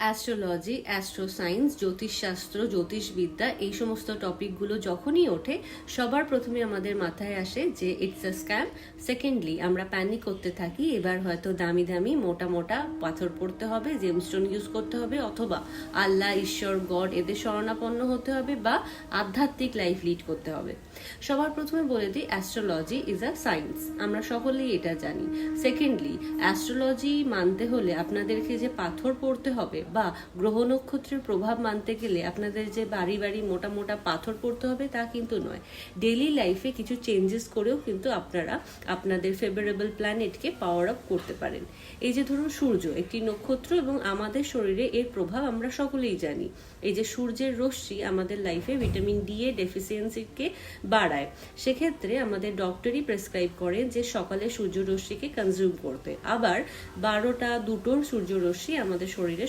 Astrology, অ্যাস্ট্রোসায়েন্স, জ্যোতিষশাস্ত্র, জ্যোতিষবিদ্যা এই সমস্ত টপিকগুলো যখনই ওঠে সবার প্রথমে আমাদের মাথায় আসে যে ইটস আ স্ক্যাম। সেকেন্ডলি আমরা প্যানিক করতে থাকি, এবার হয়তো দামি দামি মোটা মোটা পাথর পড়তে হবে, জেমস্টোন ইউজ করতে হবে, অথবা আল্লাহ, ঈশ্বর, গড এদের শরণাপন্ন হতে হবে বা আধ্যাত্মিক লাইফ লিড করতে হবে। সবার প্রথমে বলে দিই, অ্যাস্ট্রোলজি ইজ আ সায়েন্স, আমরা সকলেই এটা জানি। সেকেন্ডলি, অ্যাস্ট্রোলজি মানতে হলে আপনাদেরকে যে পাথর পড়তে হবে বা গ্রহ নক্ষত্রের প্রভাব মানতে গেলে আপনাদের যে বাড়ি বাড়ি মোটা মোটা পাথর পড়তে হবে তা কিন্তু নয়। ডেইলি লাইফে কিছু চেঞ্জেস করেও কিন্তু আপনারা আপনাদের ফেভারেবল প্ল্যানেটকে পাওয়ার আপ করতে পারেন। এই যে ধরুন সূর্য একটি নক্ষত্র এবং আমাদের শরীরে এর প্রভাব আমরা সকলেই জানি। এই যে সূর্যের রশ্মি আমাদের লাইফে ভিটামিন ডি এর ডেফিসিয়েন্সিকে বাড়ায়, সেক্ষেত্রে আমাদের ডক্টরই প্রেসক্রাইব করেন যে সকালে সূর্যরশ্মিকে কনজিউম করতে। আবার 12টা 2টোর সূর্যরশ্মি আমাদের শরীরে